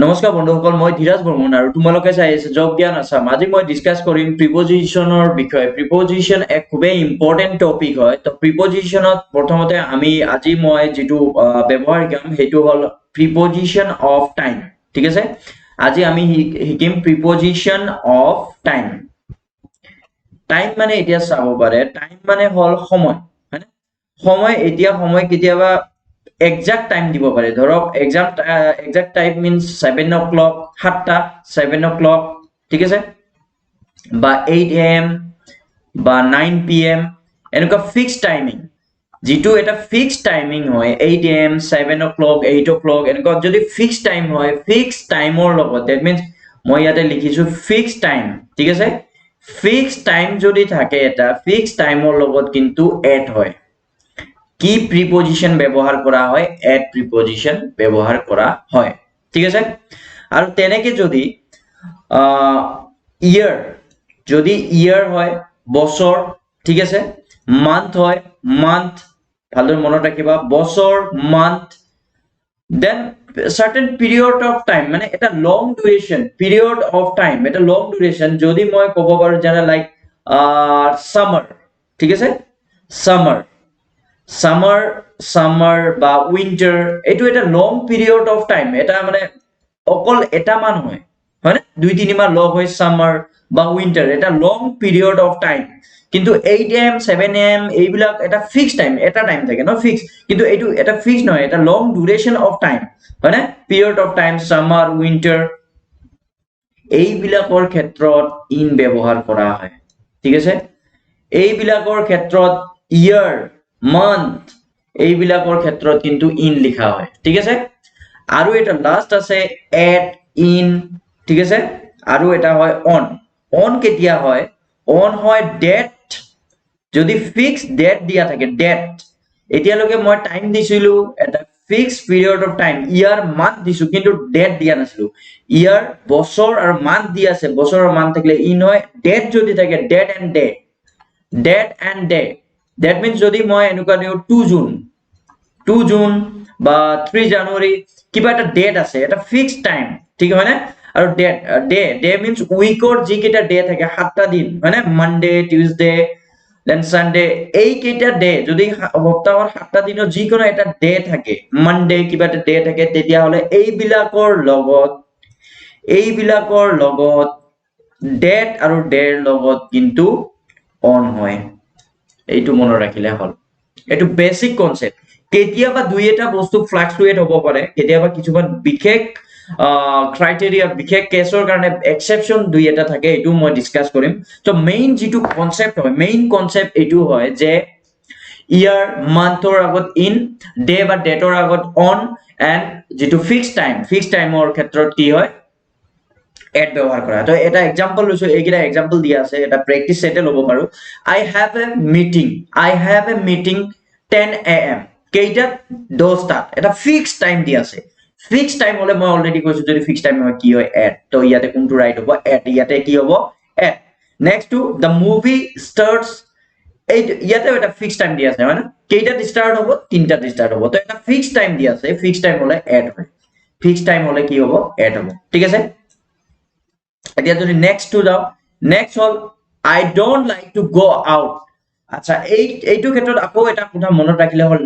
নমস্কাৰ বন্ধুসকল মই ধীৰাজ বৰ্মন আৰু তোমালোকে চাই আছে জব জ্ঞান আছাম। আজি মই ডিসকাস কৰিম প্ৰিপজিশনৰ বিষয়ে। প্ৰিপজিশন এক খুবেই ইম্পৰ্টেন্ট টপিক হয়। তো প্ৰিপজিশনত প্ৰথমতে আজি মই যেটো ব্যৱহাৰ কৰিম হেতু হল প্ৰিপজিশন অফ টাইম। ঠিক আছে, আজি আমি শিকিম প্ৰিপজিশন অফ টাইম। টাইম মানে এতিয়া চাব পাৰে, টাইম মানে হল সময়, হয়নে? সময় এতিয়া সময় কেতিয়াবা exact টাইম দিব পাৰে। ধৰক exact time means 7 o'clock, 7টা 7 o'clock, ঠিক আছে, বা 8 am বা 9 pm, এনেকুৱা ফিক্সড টাইমিং। যেটো এটা ফিক্সড টাইমিং হয় 8 am 7 o'clock 8 o'clock, এনেকুৱা যদি ফিক্সড টাইম হয়, ফিক্সড টাইমৰ লগত, that means মই ইয়াতে লিখিছো ফিক্সড টাইম। ঠিক আছে, ফিক্সড টাইম যদি থাকে এটা ফিক্সড টাইমৰ লগত কিন্তু এড হয় কি প্ৰিপজিশন ব্যৱহাৰ কৰা হয়, এড প্ৰিপজিশন ব্যৱহাৰ কৰা হয়। ঠিক আছে, আৰু তেনেকে যদি ইয়াৰ, যদি ইয়াৰ হয় বছৰ, ঠিক আছে, মান্থ হয় মান্থ, ভালদৰে মনত ৰাখিবা, বছৰ month, then certain period of time মানে এটা long duration period of time, এটা long duration যদি মই ক'ব পাৰো যেনে লাইক summer, ঠিক আছে, summer summer summer বা winter, এটো এটা লং পিৰিয়ড অফ টাইম, এটা মানে অকল এটা মান হয়, হয়নে? দুই তিনি মাহ লগ হয় summer বা winter, এটা লং পিৰিয়ড অফ টাইম। কিন্তু 8 am 7 am এইবিলাক এটা ফিক্স টাইম, এটা টাইম থাকে ন ফিক্স, কিন্তু এইটো এটা ফিক্স নহয়, এটা লং ডিউৰেচন অফ টাইম, হয়নে? Period of time summer winter এইবিলাকৰ ক্ষেত্ৰত ইন ব্যৱহাৰ কৰা হয়। ঠিক আছে, এইবিলাকৰ ক্ষেত্ৰত ইয়াৰ মান্থ এইবিলাকৰ ক্ষেত্ৰত কিন্তু ইন লিখা হয়। ঠিক আছে, আৰু এটা লাষ্ট আছে এট ইন, ঠিক আছে, আৰু এটা হয় অন। অন কেতিয়া হয়? অন হয় ডেট, যদি ফিক্স ডেট দিয়া থাকে, ডেট এতিয়ালৈকে মই টাইম দিছিলো এটা fix period of time, year month দিছো কিন্তু ডেট দিয়া নাছিলো, ইয়াৰ বছৰ আৰু মান্থ দি আছে, বছৰ আৰু মান্থ থাকিলে ইন হয়। ডেট যদি থাকে date and day, date and day, that means যদি মই এনেকুৱা দিও 2 জুন বা 3 জানুৱাৰী, কিবা এটা ডেট আছে, এটা ফিক্সড টাইম, ঠিক হয় না? আৰু ডেট ডে ডে means উইকৰ যিকেইটা ডে থাকে, 7টা দিন, হয়নে? মানডে টিউজডে দেন সানডে, এই কেইটা ডে যদি সপ্তাহৰ 7টা দিনৰ যিকোনো এটা ডে থাকে, মানডে কিবা এটা ডে থাকে, তেতিয়া হলে এইবিলাকৰ লগত ডেট আৰু ডেৰ লগত কিন্তু অন হয়। এইটো মনত ৰাখিলে হল, এইটো বেসিক কনসেপ্ট। কেতিয়াবা দুই এটা বস্তু ফ্লাকচুৱেট হ'ব পাৰে, কেতিয়াবা কিছুমান বিশেষ ক্ৰাইটেৰিয়া, বিশেষ কেছৰ কাৰণে এক্সেপশন দুই এটা থাকে, এইটো মই ডিসকাস কৰিম। তো মেইন যেটো কনসেপ্ট হয়, মেইন কনসেপ্ট এইটো হয় যে ইয়াৰ মান্থৰ আগত ইন, ডে বা ডেটৰ আগত অন, এন্ড যেটো ফিক্সড টাইমৰ ক্ষেত্ৰত কি হয়, এড ব্যৱহাৰ কৰা। তো এটা এক্সাম্পল লৈছো, এইকেইটা এক্সাম্পল দিয়া আছে, এটা প্ৰেক্টিস সেটে ল'ব পাৰো। I have a meeting 10 am, কেইটাত? 10টাত, এটা ফিক্সড টাইম দিয়া আছে। ফিক্সড টাইম হলে মই অলৰেডি কৈছো যদি ফিক্সড টাইম হয় কি হয়, এড। তো ইয়াতে কোনটো ৰাইট হ'ব? এড। ইয়াতে কি হ'ব? Add. Next to the movie starts, এই ইয়াতে এটা ফিক্সড টাইম দিয়া আছে, হয় না? কেইটাত স্টার্ট হ'ব? 3টাত স্টার্ট হ'ব। তো এটা ফিক্সড টাইম দিয়া আছে, ফিক্সড টাইম হলে এড হয়, ফিক্সড টাইম হলে কি হ'ব? এড হ'ব। ঠিক আছে, এতিয়া যদি নেক্সট টু যাও, next hall I don't like to go out। আচ্ছা, এইটো ক্ষেত্ৰত আকৌ এটা কথা মনত ৰাখিলে হল,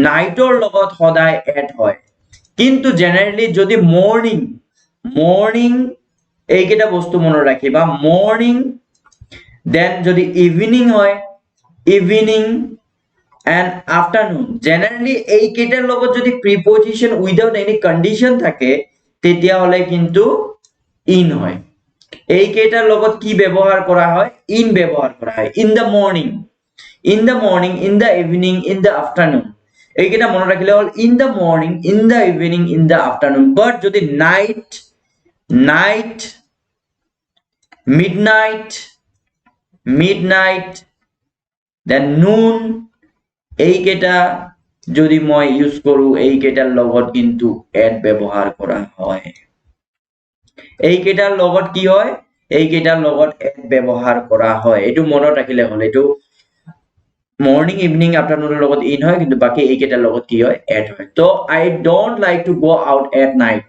নাইটৰ লগত সদায় এড হয়, কিন্তু জেনাৰেলি যদি মৰ্নিং এইকেইটা বস্তু মনত ৰাখিবা, মৰ্নিং, দেন যদি ইভিনিং হয়, ইভিনিং এন্ড আফটাৰনুন, জেনাৰেলি এইকেইটাৰ লগত যদি প্ৰিপজিশন উইদাউট এনি কন্ডিশন থাকে, তেতিয়া হলে কিন্তু ইন হয়। এইকেইটাৰ লগত কি ব্যৱহাৰ কৰা হয়? ইন ব্যৱহাৰ কৰা হয়। In the morning, in the evening, in the afternoon, এইকেইটা মনত ৰাখিলে হল in the morning, in the evening, in the afternoon. But যদি নাইট, মিডনাইট, দেন নুন, এইকেইটা যদি মই ইউজ কৰো, এইকেইটাৰ লগত কিন্তু এড ব্যৱহাৰ কৰা হয়। এইকেইটাৰ লগত কি হয়? এইকেইটাৰ লগত এড ব্যৱহাৰ কৰা হয়। এইটো মনত ৰাখিলে হল, এইটো মৰ্নিং ইভিনিং আফটাৰনুনৰ লগত ইন হয় কিন্তু বাকি এইকেইটাৰ লগত কি হয় এড হয় তো I don't like to go out at night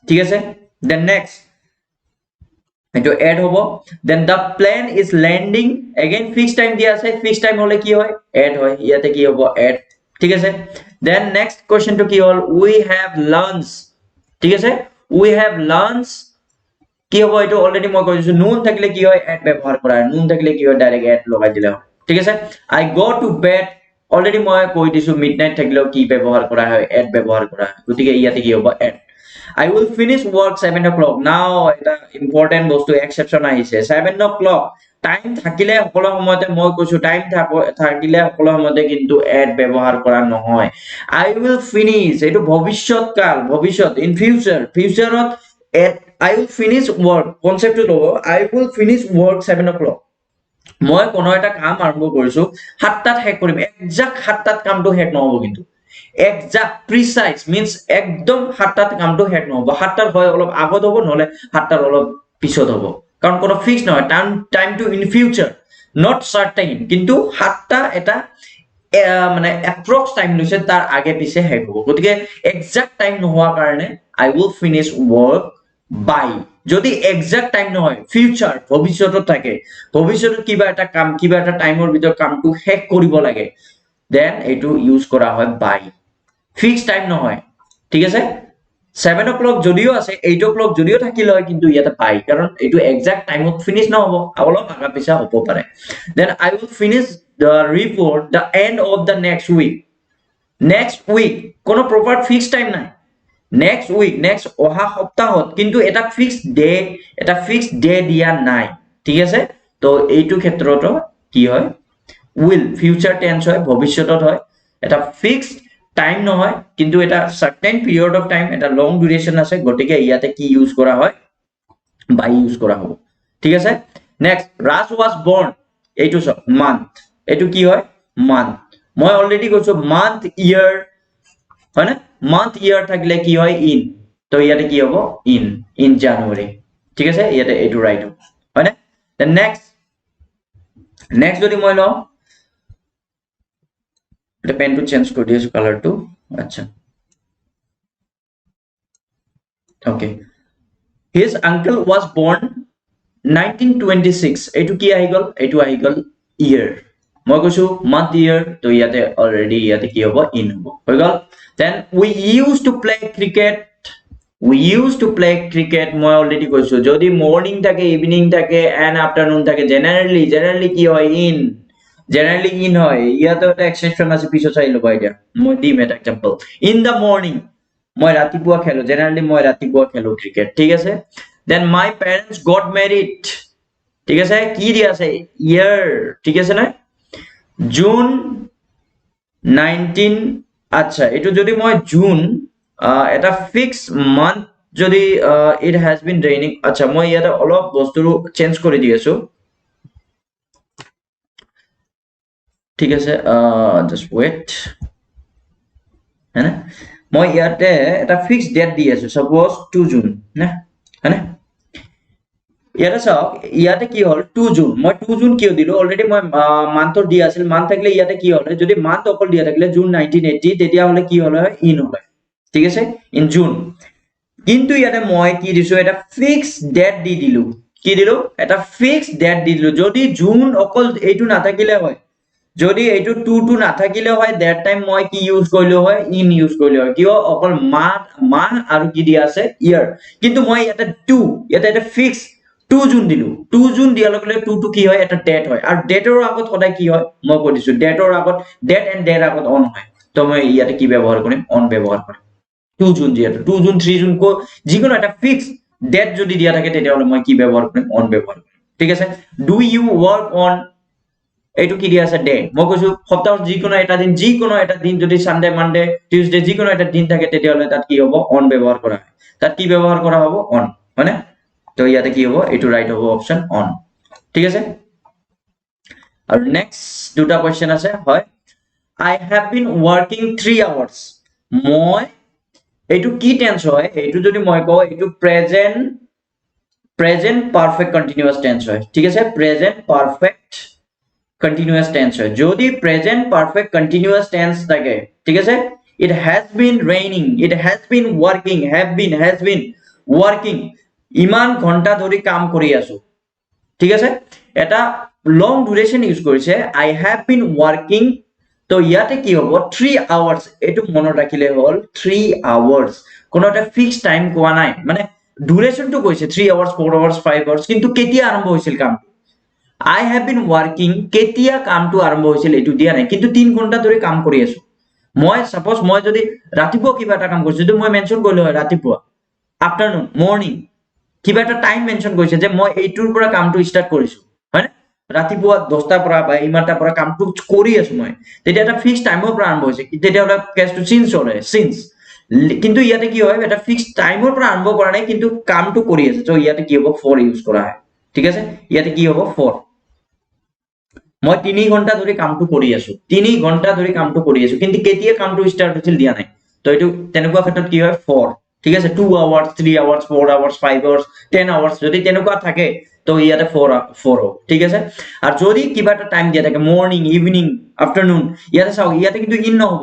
ঠিক আছে দেন নেক্সট এইটো এড হ'ব then the plane is landing again fix time দিয়া আছে ফিক্স টাইম হলে কি হয় এড হয় ইয়াতে কি হ'ব এড ঠিক আছে দেন নেক্সট কোৱেশ্চনটো কি হ'ল উই হেভ লাঞ্চ ঠিক আছে উই হেভ লাঞ্চ কি হ'ব এইটো অলৰেডি মই কৈ দিছো নুন থাকিলে কি হয় এড ব্যৱহাৰ কৰা নুন থাকিলে কি হয় ডাইৰেক্ট এড লগাই দিলে হয় ঠিক আছে I go to bed already মই কৈ দিছো মিডনাইট থাকিলেও কি ব্যৱহাৰ কৰা হয় এড ব্যৱহাৰ কৰা হয় গতিকে ইয়াতে কি হ'ব add I will finish work 7 o'clock. Now, এটা important বস্তু exception আহিছে 7 o'clock. টাইম থাকিলে সকলো সময়তে মই কৈছো টাইম থাকিলে সকলো সময়তে কিন্তু এড ব্যৱহাৰ কৰা নহয় I will finish এইটো ভৱিষ্যৎ কাল ভৱিষ্যৎ in future ফিউচাৰত I will finish work কনসেপ্টটো লব I will finish work 7 o'clock মই কোনো এটা কাম আৰম্ভ কৰিছো 7টাত শেষ কৰিম একজাক্ট 7টাত কামটো শেষ নহব কিন্তু একজাক্ট প্ৰিসাইজ মিন্স একদম 7টাত কামটো শেষ নহব 7টাৰ হয় অলপ আগত হ'ব নহলে 7টাৰ অলপ পিছত হ'ব কাৰণ কোনো ফিক্স নহয় time to in future not certain কিন্তু 7টা এটা মানে এপ্ৰক্স টাইম লৈছে তাৰ আগে পিছে শেষ হ'ব গতিকে একজাক্ট টাইম নোহোৱা কাৰণে আই উইল ফিনিশ ওয়াৰ্ক বাই যদি একজাক্ট টাইম নহয় ফিউচাৰ ভৱিষ্যতত থাকে ভৱিষ্যতত কিবা এটা কাম কিবা এটা টাইমৰ ভিতৰত কামটো শেষ কৰিব লাগে দেন এইটো ইউজ কৰা হয় বাই ফিক্স টাইম নহয় ঠিক আছে 7 o'clock যদিও আছে 8 o'clock যদিও থাকিল হয় কিন্তু ইয়াতে বাই কাৰণ এইটো একজাক্ট টাইমত ফিনিশ নহব অলপ আগা পিছা হ'ব পাৰে then I will finish the report the end of the next week কোনো proper fixed time নাই next week next অহা সপ্তাহত কিন্তু এটা fixed day দিয়া নাই ঠিক আছে তো এইটো ক্ষেত্ৰত কি হয় will future tense হয় ভৱিষ্যতত হয় এটা fixed time নহয় কিন্তু এটা certain period of time এটা long duration আছে গতিকে ইয়াতে কি ইউজ কৰা হয় by ইউজ কৰা হ'ব ঠিক আছে next Raj was born এইটো সব month এইটো কি হয় month মই অলৰেডি কৈছো month year হয় না month year থাকিলে কি হয় in তো ইয়াতে কি হ'ব in January ঠিক আছে ইয়াতে এইটো ৰাইট হ'ব হয় না then next যদি মই লওঁ এটা পেনটো চেঞ্জ কৰি দিছো কালাৰটো আচ্ছা okay his uncle was born 1926 এইটো কি আহি গল এইটো আহি গল year মই কৈছো month year তো ইয়াতে অলৰেডি ইয়াতে কি হ'ব in হ'ব হৈ গল then we used to play cricket মই অলৰেডি কৈছো যদি মৰ্নিং থাকে ইভিনিং থাকে এন্ড আফটাৰনুন থাকে জেনাৰেলি কি হয় generally in হয় ইয়াতে এটা এক্সেপশন আছে পিছত চাই লবা এতিয়া মই দিম এটা এক্সাম্পল in the morning মই ৰাতিপুৱা খেলো জেনাৰেলি মই ৰাতিপুৱা খেলো ক্ৰিকেট ঠিক আছে then my parents got married ঠিক আছে কি দি আছে year ঠিক আছে না জুন 19 আচ্ছা এটো যদি মই জুন এটা ফিক্স মান্থ যদি it has been raining আচ্ছা মই ইয়াতে অলপ বস্তুটো চেঞ্জ কৰি দি আছো ঠিক আছে just wait হ্যাঁ মই ইয়াতে এটা ফিক্স ডেট দি আছো সাপোজ 2 জুন না হ্যাঁ ইয়াতে চাওক ইয়াতে কি হল 2 জুন মই 2 জুন কিয় দিলো অলৰেডি মই মান্থৰ দি আছিল মান্থ থাকিলে ইয়াতে কি হল যদি মান্থ অকল দিয়া থাকিলে জুন 1980 তেতিয়া হলে কি হল ইন হল ঠিক আছে ইন জুন কিন্তু ইয়াতে মই কি দিছো এটা ফিক্স ডেট দি দিলো কি দিলো এটা ফিক্স ডেট দি দিলো যদি জুন অকল এইটো নাথাকিলে হয় যদি এইটো 2 নাথাকিলে হয় দ্যাট টাইম মই কি ইউজ কৰিলো হয় ইন ইউজ কৰিলো হয় কিয় অকল মাহ আৰু কি দিয়া আছে ইয়াৰ কিন্তু মই ইয়াতে 2 ইয়াতে এটা ফিক্স 2 জুন দিলো 2 জুন দিয়াৰ লগে লগে 2 কি হয় এটা ডেট হয় আৰু ডেটৰ আগত সদায় কি হয় মই কৈ দিছো ডেটৰ আগত ডেট এন্ড ডেট আগত অন হয় তো মই ইয়াতে কি ব্যৱহাৰ কৰিম অন ব্যৱহাৰ কৰিম 2 জুন দিয়াটো 2 জুন 3 জুন কো যিকোনো এটা ফিক্স ডেট যদি দিয়া থাকে তেতিয়া হলে মই কি ব্যৱহাৰ কৰিম অন ব্যৱহাৰ কৰিম ঠিক আছে ডু ইউ ওয়াৰ্ক অন এইটো কি দিয়া আছে ডে মই কৈছো সপ্তাহৰ যিকোনো এটা দিন যদি সানডে মানডে টিউজডে যিকোনো এটা দিন থাকে তেতিয়া হলে তাত কি হ'ব অন ব্যৱহাৰ কৰা হয় তাত কি ব্যৱহাৰ কৰা হ'ব অন হয়নে তো ইয়াতে কি হ'ব এইটো ৰাইট হ'ব অপচন অন ঠিক আছে আৰু নেক্সট দুটা কোৱেশ্চন আছে হয় I have been working 3 hours মই এইটো কি টেন্স হয় এইটো যদি মই কও এইটো প্ৰেজেন্ট পারফেক্ট কন্টিনিউয়াস টেন্স হয় ঠিক আছে প্রেজেন্ট পারফেক্ট কন্টিনিউয়াস টেন্স হয় যদি প্রেজেন্ট পারফেক্ট কন্টিনিউয়াস টেন্স থাকে ঠিক আছে it has been raining it has been working has been working ইমান ঘন্টা ধৰি কাম কৰি আছো ঠিক আছে এটা লং ডিউৰেচন ইউজ কৰিছে I have been working তো ইয়াতে কি হ'ব 3 আৱাৰ্স এটো মনত ৰাখিলে হ'ল 3 আৱাৰ্স কোনো এটা ফিক্স টাইম কোৱা নাই মানে ডিউৰেচনটো কৈছে 3 আৱাৰ্স 4 আৱাৰ্স 5 আৱাৰ্স কিন্তু কেতিয়া আৰম্ভ হৈছিল কাম I have been working কেতিয়া কামটো আৰম্ভ হৈছিল এটো দিয়া নাই কিন্তু 3 ঘন্টা ধৰি কাম কৰি আছো মই সাপোজ মই যদি ৰাতিপুৱা কিবা এটা কাম কৰিছো যদি মই মেনশন কৰিলো হয় ৰাতিপুৱা আফটাৰনুন মৰ্নিং কিবা এটা টাইম মেনশন কৰিছে যে মই এইটোৰ পৰা কামটো ষ্টাৰ্ট কৰিছো হয় ৰাতিপুৱা 10টা পৰা বা ইমানটা পৰা কামটো কৰি আছো মই তেতিয়া এটা ফিক্স টাইমৰ পৰা আৰম্ভ হৈছে তেতিয়া হলে কেছটো সিন্স হয় সিন্স কিন্তু ইয়াতে কি হয় এটা ফিক্স টাইমৰ পৰা আৰম্ভ কৰা নাই কিন্তু কামটো কৰি আছে তো ইয়াতে কি হ'ব ফৰ ইউজ কৰা হয় ঠিক আছে ইয়াতে কি হ'ব ফৰ মই 3 ঘন্টা ধৰি কামটো কৰি আছো 3 ঘন্টা ধৰি কামটো কৰি আছো কিন্তু কেতিয়া কামটো ষ্টাৰ্ট হৈছিল দিয়া নাই তো এটো তেনেকুৱা ক্ষেত্ৰত কি হয় ফৰ ঠিক আছে 2 আৱাৰ্স 3 আৱাৰ্স 4 আৱাৰ্স 5 আৱাৰ্স 10 আৱাৰ্স যদি তেনেকুৱা থাকে তো ইয়াতে ফৰ ঠিক আছে আৰু যদি কিবা এটা টাইম দিয়া থাকে মৰ্নিং ইভিনিং আফটাৰনুন ইয়াতে চাও ইয়াতে কিন্তু ইন নহব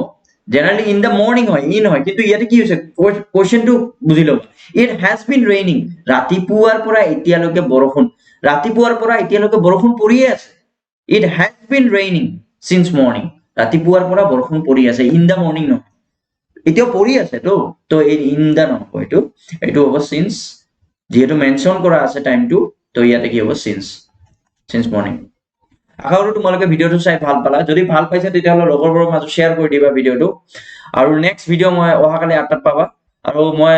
জেনাৰেলি ইন দা মৰ্নিং হয় ইন হয় কিন্তু ইয়াতে কি হৈছে কোৱেশ্চনটো বুজি লওক ইট হ্যাজ বিন ৰেইনিং ৰাতিপুৱাৰ পৰা এতিয়ালৈকে বৰষুণ ৰাতিপুৱাৰ পৰা এতিয়ালৈকে বৰষুণ পৰিয়ে আছে It has been raining since morning. ৰাতিপুৱাৰ পৰা বৰষুণ পৰি আছে in the morning নহয় এতিয়াও পৰি আছে তো in the নহয় এইটো হ'ব since যেহেতু মেনশন কৰা আছে টাইমটো তো ইয়াতে কি হ'ব since morning আশা কৰো তোমালোকে ভিডিওটো চাই ভাল পালা যদি ভাল পাইছা তেতিয়াহলে লগৰবোৰৰ মাজত শ্বেয়াৰ কৰি দিবা ভিডিওটো আৰু নেক্সট ভিডিও মই অহাকালি 8টাত পাবা আৰু মই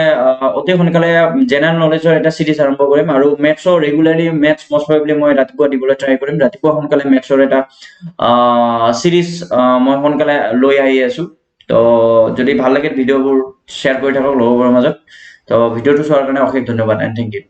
অতি সোনকালে জেনাৰেল নলেজৰ এটা সিৰিজ আৰম্ভ কৰিম আৰু মেথছৰ ৰেগুলাৰলি মেথছ মোষ্ট প্ৰবাবলি মই ৰাতিপুৱা দিবলৈ ট্ৰাই কৰিম ৰাতিপুৱা সোনকালে মেথছৰ এটা সিৰিজ মই সোনকালে লৈ আহি আছো তো যদি ভাল লাগে ভিডিওবোৰ শ্বেয়াৰ কৰি থাকক লগৰবোৰৰ মাজত তো ভিডিওটো চোৱাৰ কাৰণে অশেষ ধন্যবাদ এণ্ড থ্যাংক ইউ